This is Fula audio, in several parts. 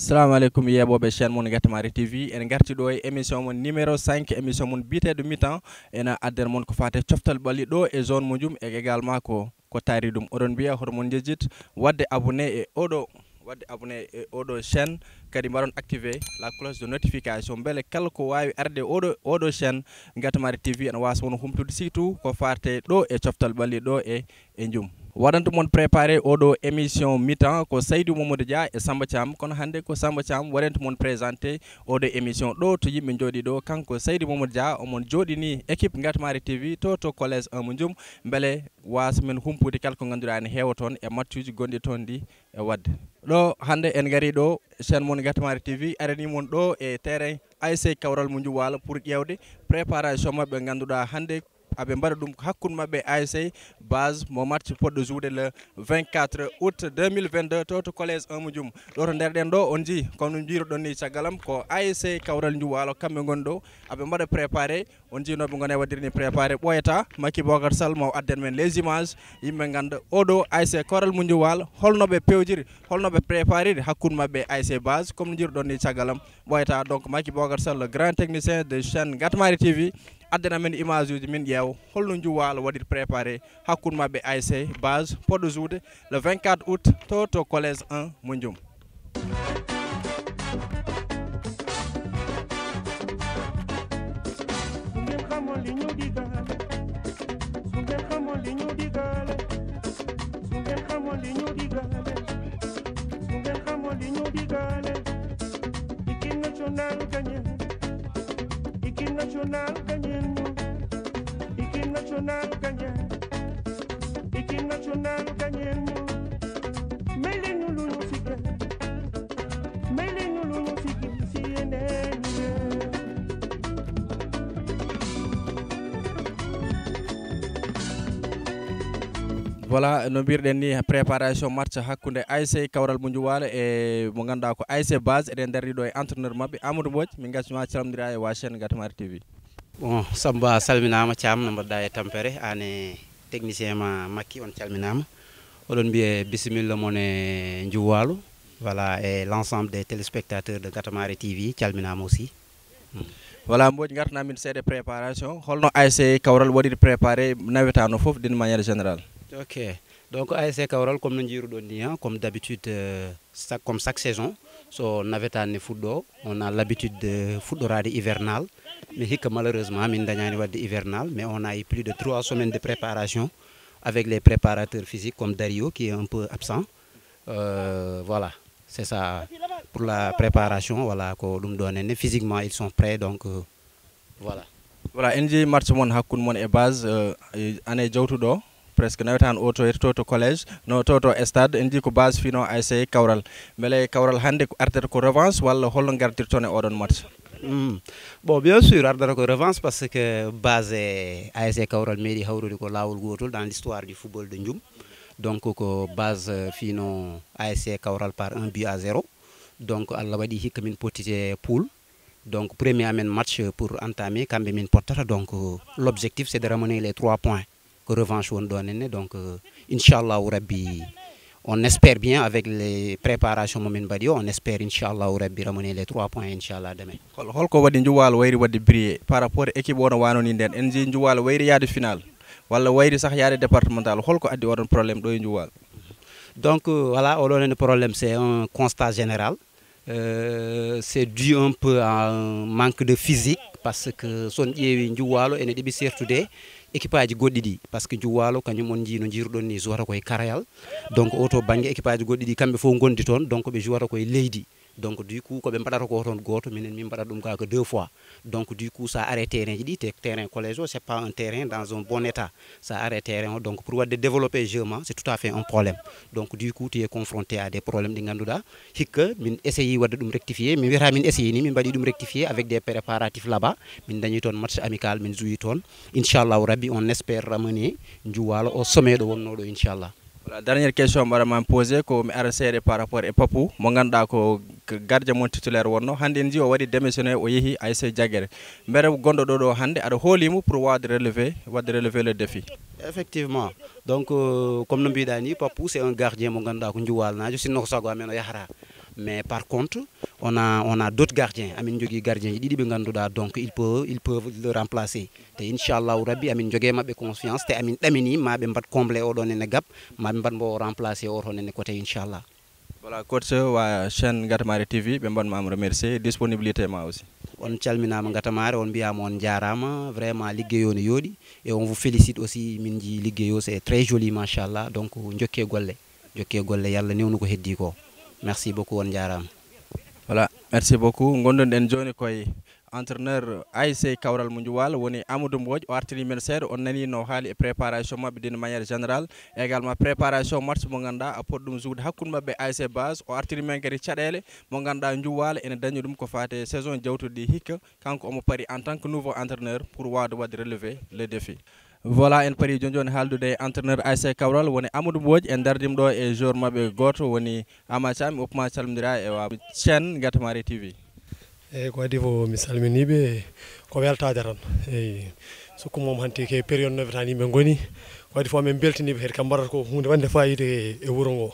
Assalamu alaikum yeɓoɓe chaîne mon Gatamari TV en garti ɗo e émission mon numéro 5 émission mon biteɗo mi-temps ena addere mon ko fate coftal ɓalli ɗo e zone Modioum e également ko taari ɗum oɗon mbiya hoto mon jejjit wadde abonné e oɗo chaîne kadi mbaɗon activé la cloche de notification beele kala ko wawi arde oɗo chaîne Gatamari TV ene wasa won humtude surtout ko fate ɗo e coftal ɓalli ɗo e Ndioum waɗanta mon préparé oɗo émission mi-temps ko Saydou Mamadou Dia e Samba Thiam kono hande ko Samba Thiam waɗanta mon présenté oɗo émission ɗo to yimɓe jooɗi ɗo kanko Saydou Mamadou Dia omon jooɗini équipe Gatamari TV to collège 1 mo Ndioum beele wasa men humpude kala ko ganduɗa ne heewa toon e matchuji gonɗi toon ɗi e wadde ɗo hande en gari ɗo chaîne mon Gatamari TV arani mon ɗo e terrain ASC Kawral mo Ndioum Walo pour ƴewde préparation mabɓe ganduɗa hande aɓe mbaɗa ɗum hakkude mabɓe ASC base mo match poɗɗo joude le 24 août 2022 to collège 1 mo Ndioum ɗo to nder ɗo on ji kono jiiruɗon ni caggalam ko ASC Kawral Ndioum Walo kamɓe goni ɗo aɓe mbaɗa préparé on ji noɓe gone waɗirni préparé ɓoyata Macky Bocar Sall mo adden men les images yimɓe ganda oɗo ASC Kawral mo Ndioum Walo holnoɓe pewjiri holnoɓe préparé hakkude mabɓe ASC base comme no jiiruɗon ni caggalam ɓoyata donc Macky Bocar Sall le grand technicien de chaîne Gatamari TV addana men image uji min ƴeew holno Ndioum Walo waɗir préparé hakkude mabɓe ASC base poɗɗo joude le 24 août to collège 1 mo Ndioum. Voilà no mbirɗen ni préparation match hakkude ASC Kawral mo Ndioum Walo e mo ganduɗa ko ASC base eɗen darri ɗo e entraîneur mabɓe Amadou Mbodj min gaccima calmodira e wa chaîne Gatamari TV. Bon Samba salminama Thiam no mbaɗɗa e tampere ane technicien ma Macky on calminama oɗon mbiye bisimilla mon e Ndioum Walo voilà et l'ensemble des téléspectateurs de Gatamari TV calminama aussi. Voilà Mbodj gartanamin seeɗa préparation holno ASC Kawral waɗiri préparé nawetano foof d'une manière générale. Ok, donc ASC Kawral comme nous disons, comme d'habitude, comme chaque saison, so navetane football, on a l'habitude de football hivernal, mais malheureusement, hivernal, mais on a eu plus de 3 semaines de préparation avec les préparateurs physiques comme Dario qui est un peu absent. Voilà, c'est ça pour la préparation. Voilà, physiquement ils sont prêts, donc voilà. Voilà, NG match mon hakun mon e base année jawtuɗo presque nawetan o to collège no to stade en di ko base fino ASC Kawral beele Kawral hande ko ardata ko revanche walla holno gardirton e oɗon match. Bon bien sûr ardata ko revanche parce que base ASC Kawral meeɗi hawrude ko lawol gotol dans l'histoire du football de Ndioum donc ko base fino ASC Kawral par 1-0 donc Allah waɗi hikka min pottite poule donc premier amen match pour entamer kamɓe min pottata donc l'objectif c'est de ramener les 3 points que revanche on donne donc inchallah rabbi on espère bien avec les préparations momin badio on espère inchallah rabbi ramener les 3 points inchallah demain. Holko waɗi Ndioum Walo wayri wadde briller par rapport équipe wono wanoni nden en ji Ndioum Walo wayri yaade final walla wayri sah yaade départemental holko addi oɗon problème ɗo e Ndioum Walo. Donc voilà oɗon problème c'est un constat général. C'est dû un peu à un manque de physique parce que son ƴeewi Ndioum Walo ene ɗeɓi sertude équipage goɗɗi ɗi par ce que Ndioum Walo kañum on ji no jiruɗon ni jouata koye karayal donc auto banggue équipage goɗɗi ɗi kamɓe fof gondi toon donc ɓe jouata koye leydi donc du coup koɓe mbaɗata ko toon goto minen min mbaɗata ɗum ka que 2 fois donc du coup ça arrête terrain ji ɗi te terrain collège o c'est pas un terrain dans un bon état ça arrête terrain o donc pour wadde développer jeu ma c'est tout à fait un problème donc du coup tu es confronté à des problèmes ɗi ganduɗa hikka min essayi wadde ɗum rectifier min wiyata min essayi ni min mbaɗi ɗum rectifier avec des préparatifs là-bas min dañi toon match amical min jouyi toon inchallah rabbi on espère ramener Ndioum Walo au sommet ɗo wonno ɗo inchallah. Voilà, dernière question mbaɗama posé ko mi ara seeɗe par rapport e Papou mo ganduɗa ko gardien mon titulaire wonno hande en ji o waɗi démissionné o yeehi ASC Diaguéré mbere gonɗo ɗo hande aɗa hoolimo pour wadde relever le défi. Effectivement donc comme no mbiɗa ni Papou c'est un gardien mo ganduɗa ko Ndioum Walo najo sinno ko sago amen o yahata mais par contre on a d'autres gardiens amin jogui gardien ji ɗiɗi ɓe ganduɗa donc ils peuvent le remplacer te inchallahu rabbi amin jogue mabɓe confiance te amin ɗamini maɓe mbat comblé oɗon ene gab maɓe mbat mbo remplacer oton ene côté inchallah. Voilà coach wa chaîne Gatamari TV ɓe mbanmama remercier disponibilité ma aussi. On calminama Gatamari on mbiyama on jarama vraiment liggueyo ne yooɗi et on vous félicite aussi min ji liggueyo c'est très joli machallah donc jokke golle yalla newnu ko heddi ko. Merci beaucoup on jarama. Voilà merci beaucoup gondonɗen joni koye entraîneur ASC Kawral mo Djouwal woni Amadou Mbodj o artiri men seeɗa on nani no haali e préparation mabɓe d'une manière générale également préparation match mo ganduɗa a poɗɗo ɗum joude hakkude mabɓe ASC base o artiri men kadi caɗele mo ganduɗa Djouwal ene dañi ɗum ko fate saison jawtuɗi hikka kanko omo paari en tant que nouveau entraîneur pour wawde wadde relever le défi. Voilà en paari joni haaldude entraîneur ASC Kawral woni Amadou Mbodj en dardim ɗo e joueur mabɓe goto woni Ama Thiam uppuma calmodira e wa chaîne Gatamari TV. Eyyi ko adi fo mi salminiɓe ko weltade tan eyyi sukku mom hanti ke période novitani yimɓe goni ko adi fo min beltaniɓe kadi kam mbarata ko hunde wande fayide e wuuro ngo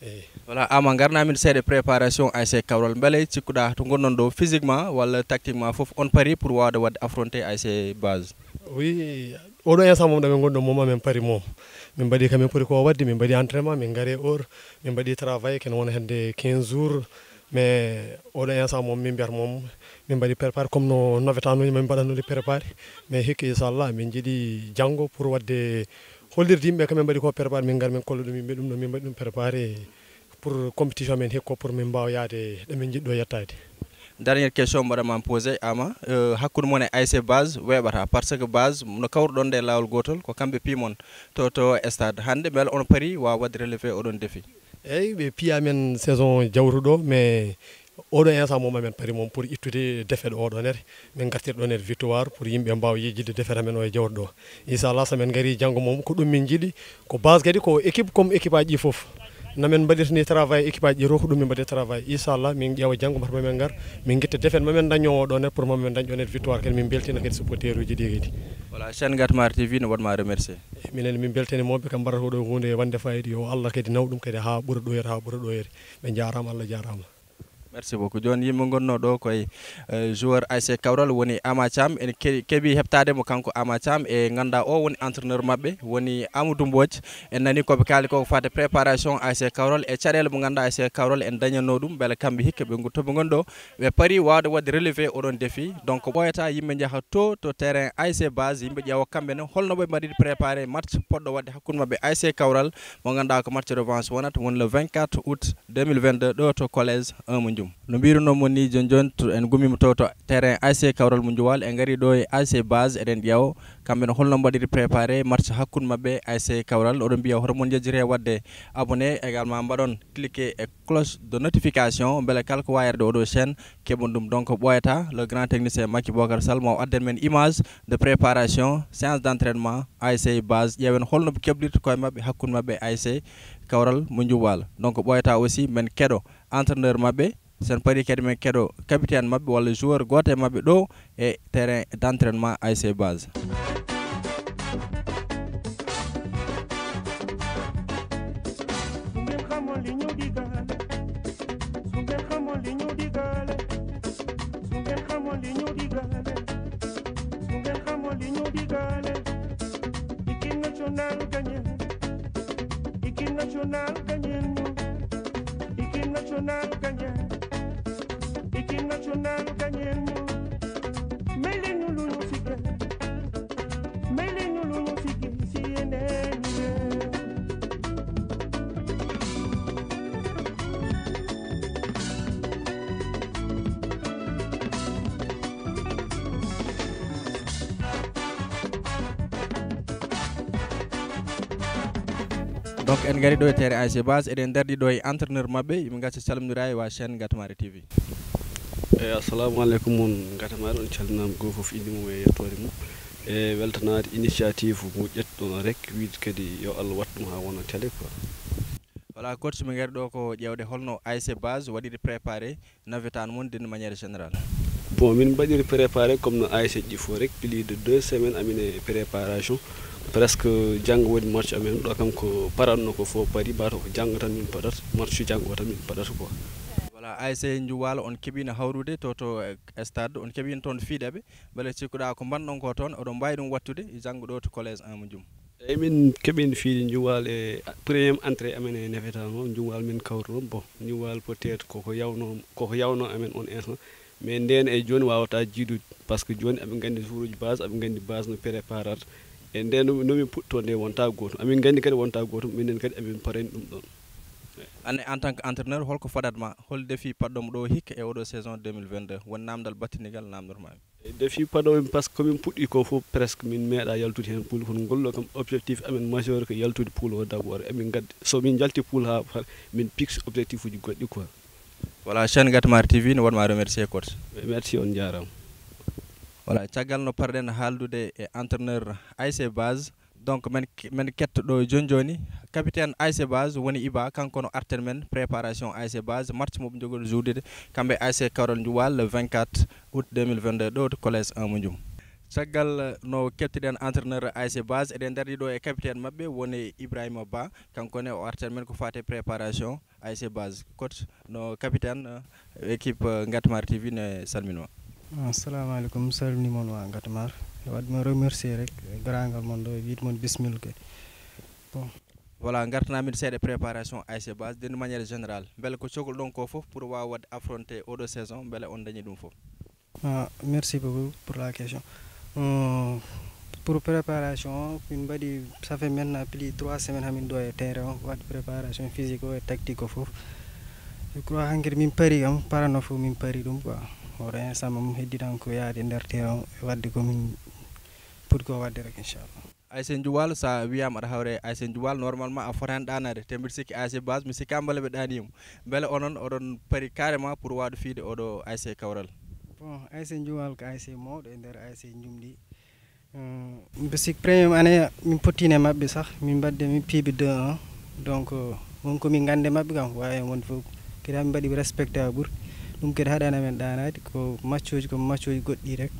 eyyi. Voilà Ama garnamin seeɗa préparation ASC Kawral beele cikkuɗa to gonnon ɗo physiquement walla tactiquement foof on paari pour wawde wadde affronter ASC base. Oui oɗo instant mom ɗaɓe gonɗo mom amen paari mom min mbaɗi kamin poti ko wadde min mbaɗi entraînement min gaari heure min mbaɗi travail kene wona hende 15 jours mais oɗo instant mom min mbiyata mom min mbaɗi préparé comme no novetanuji min mbaɗannoɗi préparé mais hikka inchallah min jiiɗi janggo pour wadde hollirde yimɓe kamin mbaɗi ko préparé min gari min kolla ɗum yimɓe ɗum ɗo min mbaɗi ɗum préparé pour compétition men hikko pour min mbawa yaade ɗomin jiɗɗo yettade. Dernière question mbaɗama posé Ama hakkude mon e ASC base weɓata par ce que base no kawruɗon nde lawol gotol ko kamɓe pimon to stade hande beele on paari wawa wadde relevé oɗon défi. Eyyi ɓe piya men saison jawtuɗo mais oɗo instant mom amen paari mom pour ittude défaite oɗo nete min gartir ɗo nete victoire pour yimɓe mbawa yejjide défaite amen o e jawtuɗo inchallah so men gari janggo mom ko ɗum min jiiɗi ko base kadi ko équipe comme équipe aji ɗi foof namen mbaɗirtani travail équipe aji ɗi to ko ɗum min mbaɗi travail inchallah min ƴeewa janggo mata mamen gar min guitta défaite mamen daño ɗo net pour mamen dañ ɗo net victoire kadi min beltina kadi supporter uji ɗi kadi. Voilà chaîne Gatamari TV no waɗma remercier. Minen min beltani moɓe kam mbaɗata ɗo hunde wande fayida yo Allah kadi naw ɗum kadi ha ɓuura ɗoyere ɓe jarama Allah jarama. Merci beaucoup joni yimɓe gonno ɗo koye joueur ASC Kawral woni Ama Thiam en keeɓi heɓtade mo kanko Ama Thiam e ganduɗa o woni entraîneur mabɓe woni Amadou Mbodj en nani koɓe kaali ko fate préparation ASC Kawral e caɗele mo ganduɗa ASC Kawral en dañanno ɗum beele kamɓe hikka ɓe toɓe gonɗo ɓe paari wawde wadde relevé oɗon défi donc ɓoyata yimɓe jaaha to terrain ASC base yimɓe ƴeewa kamɓene holno ɓe mbaɗiɗi préparé match poɗɗo wadde hakkude mabɓe ASC Kawral mo ganduɗa ko match revanche wonata woni le 24 août 2022 ɗo to collège 1 mo Dioum. No mbirunomo ni joni en gummima to terrain ASC Kawral mo Djouwal en gari ɗo e ASC base eɗen ƴeewa kamɓe ne holno mbaɗiri préparé match hakkude mabɓe ASC Kawral oɗon mbiya hormon jejjire wadde abonné également mbaɗon cliquer e cloche de notification beele kala ko wayerde oɗo chaîne keɓon ɗum donc ɓoyata le grand technicien Makky Bocar Sall mo adden men image de préparation séance d' entraînement ASC base ƴeewen holno keblirta koye mabɓe hakkude mabɓe ASC Kawral mo Djouwal donc ɓoyata aussi men keɗo entraîneur mabɓe sen paari kadi men keɗo capitaine mabɓe walla joueur goto e mabɓe ɗo e terrain d' entraînement ASC base. Donc en gari ɗo e terrain ASC base eɗen darɗi ɗo e entraîneur mabɓe yimɓe gacca calmodira e wa chaîne Gatamari TV. Assalamu aleykum mon Gatamari on calminama goto foof inde mum e yettode mum e weltanade initiative mo ƴettuɗon rek wiide kadi yo Allah wat ɗum ha wona télé quoi. Voilà coach mi gari ɗo ko ƴewde holno ASC base waɗiri préparé navétane mum d'une manière générale. Bon min mbaɗiri préparé comme no ASC ji fo rek plus de 2 semaines amine préparation presque janggo woni match amen ɗo kam ko paranno ko fo paari bato ko janggo tan min paɗat match janggo tan min paɗata quoi. voilà ASC Njuwalo on keɓino hawrude to stade on keɓino toon fiiɗeɓe beele cikkuɗa ko banɗon ko toon oɗon mbawi ɗum wattude janggo ɗo to collège Amadou Dioum. eyyi min keɓino fiide Njuwal e premier entrée amen e nefetano Njuwal min kawruɗon bon Njuwal peut être koko yawno amen on instant mais nden e joni wawata jiidude par ce que joni aɓe gandi jour uji base aɓe gandi base no préparata e nden nomin puɗɗo nde wonta gotum amin gandi kadi wonta gotum minen kadi amin parani ɗum ɗon. Anne en tant que entraîneur holko fadatma hol défi paɗɗomo ɗo hikka e oɗo saison 2022 won namdal battinigal namdormami? Défi paɗomi par ce que komin puɗɗi ko fof presque min meeɗa yaltude hen poule kono ngolɗo kam objectif amen majeur ko yaltude poule o d' abord emin gaddi somin jalti poule ha min fixe objectif uji goɗɗi quoi. Voilà chaîne Gatamar TV ne waɗma remercier coach. Merci on jarama. Voilà caggal no parɗen haaldude e entraîneur ASC Base donc men kettoɗo joni capitaine ASC Base woni Iba kanko no arten men préparation ASC Base match mo jogol joudede kamɓe ASC Kawral Njuwal le 24 août 2022 ɗo to collège Amadou Dioum. Caggal no kettiɗen entraîneur ASC Base eɗen dardi ɗo e capitaine mabɓe woni Ibrahima Ba kankone o arten men ko fate préparation ASC Base coach no capitaine équipe Gatamar TV ne salminoma. Assalamu alaikum salminimon wa Gatamar wadmi remercier rek garangal mon ɗo wiitmon bismil kadi bon voilà gartanamin seeɗa préparation ASC Base d'une manière générale beele ko cogol ɗon ko fof pour waw wadde affronter oɗo saison beele on dañi ɗum fof. Merci beaucoup pour la question. Pour préparation min mbaɗi ça fait maintenant plus 3 semaines hamin ɗo e terrain o wadde préparation physique o e tactique o fof je crois hankkadi min pari kam parano fof min pari ɗum quoi oɗo instant mom hedditan ko yaade nder terrain o wadde komin pour ko wadde rek inchallah. ASC Njuwal sa wiyama aɗa hawre ASC Njuwal normalement a fotani ɗanade te mbiɗa sikki ASC Base mi sikka beele ɓe ɗanimo beele onon oɗon pari carrément pour wawde fiide oɗo ASC Kawral. Bon ASC Njuwal ko ASC mawɗo e nder ASC Njumɗi mbiɗa sikki premiére année min pottine mabɓe sah min mbadde min piiɓe 2-1 donc wonko min gande mabɓe kam wawi wonde fof kadi hamin mbaɗi respecté ha ɓuuri ɗum kadi haɗani amen ɗanade ko match uji goɗɗi rek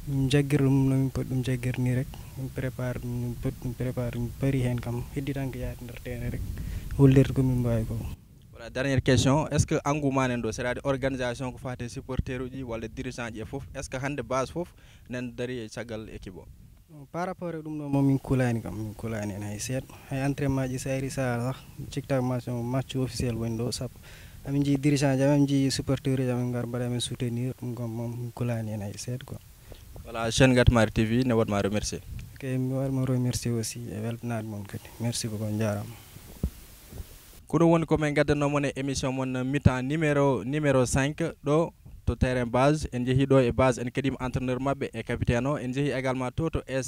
min jagguir ɗum nomin poɗɗi ɗum jagguirni rek min prépare min poɗɗi ɗum prépare min pari hen kam heddi tan ko yaade nder terrain rek hollirde komin mbawi ko. Voilà dernière question est ce que engouement nen ɗo c'est à dire organisation ko fate supporter uji walla dirigeant ji e foof est ce que hande base foof nen dari e caggal équipe o? Par rapport e ɗum ɗo moom min kulani kam min kulani hen hay seeɗa hay entraînement ji sa ari sa sah cikta match officiel woni ɗo sappo amin jii dirigeant ji amin jii supporteur ji amin gar mbaɗa amen soutenir ɗum kam moom min kulani hen hay seeɗa quoi. Voilà chaîne Gatamar TV ne waɗma remercier. Ok mi waɗma remercier aussi e weltanade moon kadi merci beaucoup jarama. Ko ɗum woni komin gaddannomon e émission mon mi-temps numéro 5 ɗo to terrain Base en jeehi ɗo e Base en keeɗima entraîneur mabɓe e capitaine o en jeehi également to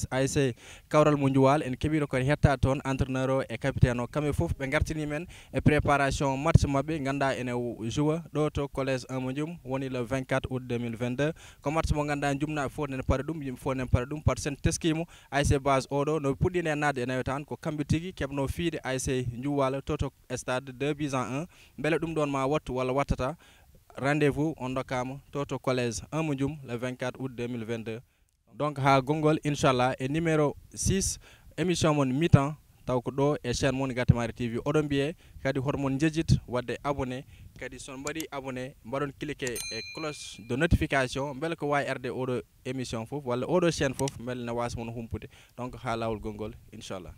ASC Kawral mo Njuwal en keeɓino koye hetta toon entraîneur o e capitaine o kamɓe foof ɓe gartini men e préparation match mabɓe ganda ene joua ɗo to collège Amadou Dioum woni le 24 août 2022 ko match mo ganda jumnaɓe fof nene paara ɗum yimɓe fof nene paara ɗum par sen teskimo ASC Base oɗo no puɗɗine nadde e nawetan ko kamɓe tigui keɓno fiide ASC Njuwal to stade 2-1 beele ɗum ɗon ma wattu walla wattata rendez-vous on dokkama to collège Amadou Dioum le 24 août 2022 donc ha gongol inchallah e numéro 6 émission mon mi-temps taw ko ɗo e chaîne mon Gatamar TV oɗon mbiye kadi hormon jejjit wadde abonné kadi son mbaɗi abonné mbaɗon cliquer e cloche de notification beele ko wawi arde oɗo émission foof walla oɗo chaîne foof beele ne wasa mon humpude donc ha lawol gongol inchallah.